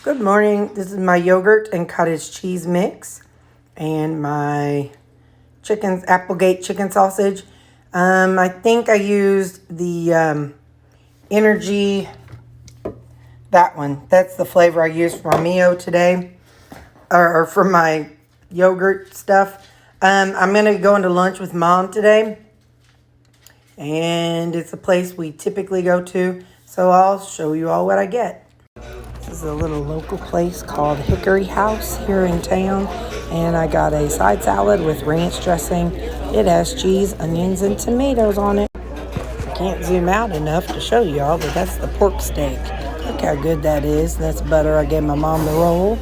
Good morning. This is my yogurt and cottage cheese mix and my Applegate chicken sausage. I think I used the Energy, that one. That's the flavor I used for my Mio today, or for my yogurt stuff. I'm going to go into lunch with Mom today, and it's a place we typically go to, so I'll show you all what I get. This is a little local place called Hickory House here in town, and I got a side salad with ranch dressing. It has cheese, onions, and tomatoes on it. I can't zoom out enough to show y'all, but that's the pork steak. Look how good that is. That's butter. I gave my mom the roll,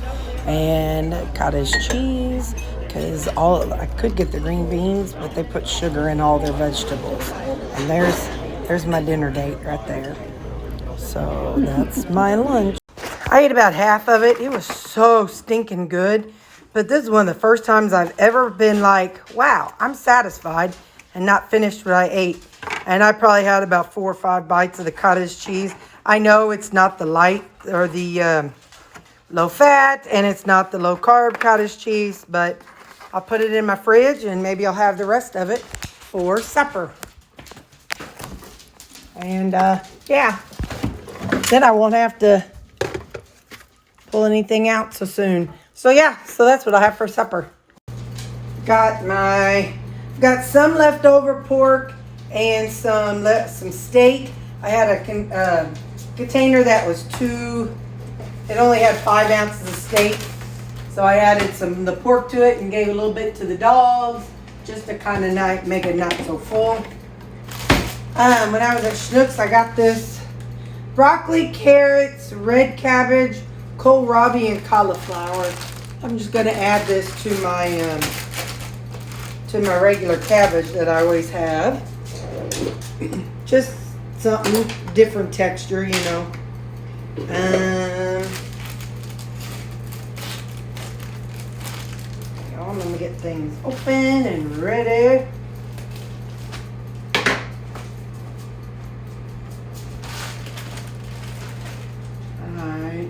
and cottage cheese, because I could get the green beans, but they put sugar in all their vegetables. And there's my dinner date right there. So that's my lunch. I ate about half of it. It was so stinking good. But this is one of the first times I've ever been like, wow, I'm satisfied and not finished what I ate. And I probably had about 4 or 5 bites of the cottage cheese. I know it's not the light or the low fat, and it's not the low carb cottage cheese, but I'll put it in my fridge and maybe I'll have the rest of it for supper. And yeah, then I won't have to pull anything out so soon. So yeah, so that's what I have for supper. Got some leftover pork and some steak. I had a container that was it only had 5 ounces of steak. So I added the pork to it and gave a little bit to the dogs just to kind of make it not so full. When I was at Schnucks, I got this broccoli, carrots, red cabbage, kohlrabi, and cauliflower. I'm just going to add this to my regular cabbage that I always have. Just something different texture, you know. I'm going to get things open and ready. Alright.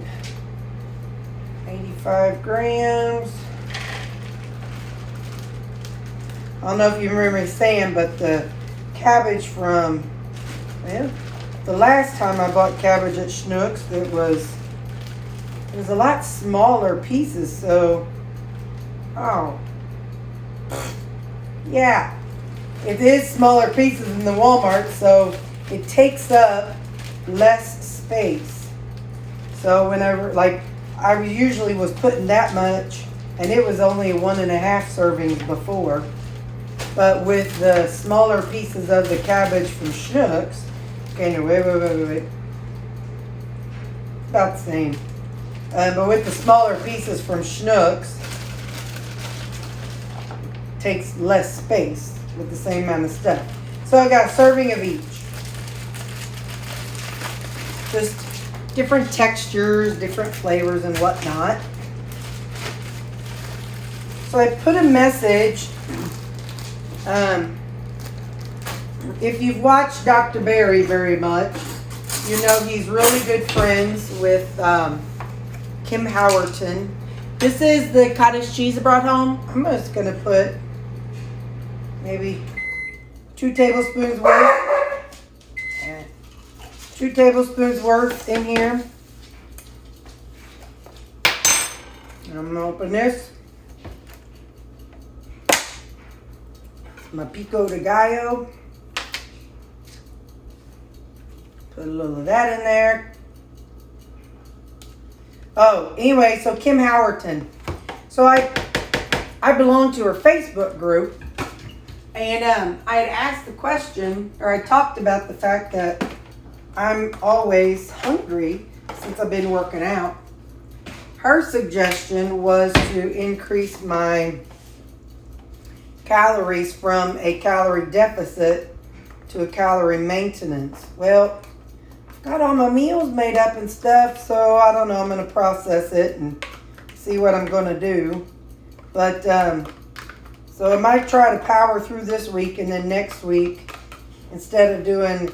85 grams. I don't know if you remember me saying, but the cabbage the last time I bought cabbage at Schnucks, it was a lot smaller pieces, so yeah, it is smaller pieces in the Walmart, so it takes up less space. So whenever, I usually was putting that much, and it was only 1.5 servings before. But with the smaller pieces of the cabbage from Schnucks, okay, no, wait. About the same. But with the smaller pieces from Schnucks, takes less space with the same amount of stuff. So I got a serving of each. Just different textures, different flavors and whatnot. So I put a message. If you've watched Dr. Barry very much, you know he's really good friends with Kim Howerton. This is the cottage cheese I brought home. I'm just going to put maybe 2 tablespoons worth. 2 tablespoons worth in here. I'm going to open this. My pico de gallo. Put a little of that in there. Oh, anyway, so Kim Howerton. So I belong to her Facebook group, and I had asked the question, or I talked about the fact that I'm always hungry since I've been working out. Her suggestion was to increase my calories from a calorie deficit to a calorie maintenance. Well, got all my meals made up and stuff, so I don't know. I'm going to process it and see what I'm going to do. But, so I might try to power through this week, and then next week, instead of doing,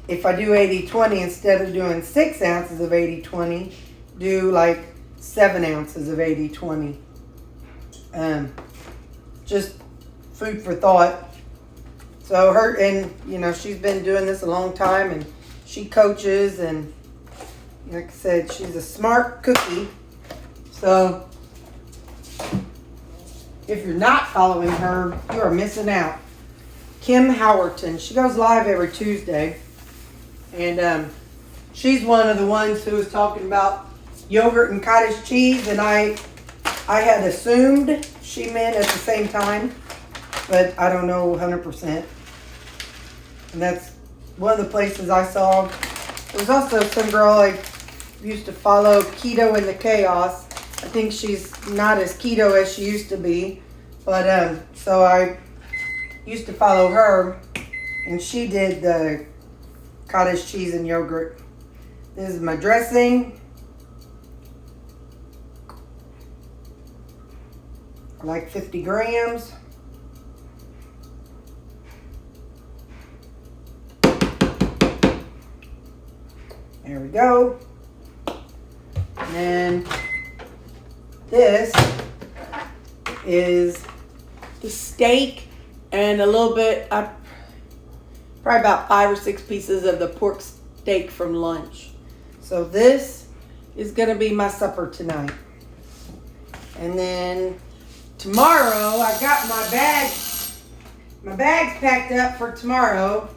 if I do 80-20, instead of doing 6 ounces of 80-20, do like 7 ounces of 80/20. Just food for thought. So her, and you know, she's been doing this a long time, and she coaches, and like I said, she's a smart cookie. So if you're not following her, you are missing out. Kim Howerton, she goes live every Tuesday, and she's one of the ones who was talking about yogurt and cottage cheese, and I had assumed she meant at the same time, but I don't know 100%. And that's one of the places I saw. There was also some girl I used to follow, Keto in the Chaos. I think she's not as keto as she used to be, but so I used to follow her, and she did the cottage cheese and yogurt. This is my dressing. Like 50 grams. There we go. And then this is the steak and a little bit, probably about 5 or 6 pieces of the pork steak from lunch. So this is going to be my supper tonight. And then tomorrow, I got my bag's packed up for tomorrow.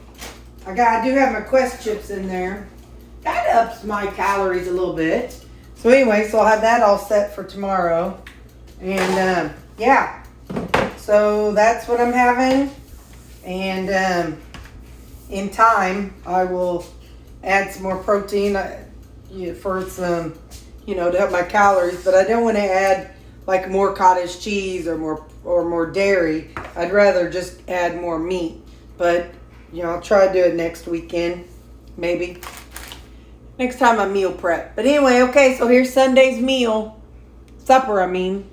I do have my Quest chips in there. That ups my calories a little bit. So anyway, so I'll have that all set for tomorrow. And yeah, so that's what I'm having. And in time, I will add some more protein for some, to help my calories. But I don't want to add like more cottage cheese or more dairy. I'd rather just add more meat. But I'll try to do it next weekend, maybe. Next time I meal prep. But anyway, okay, so here's Sunday's meal. Supper, I mean.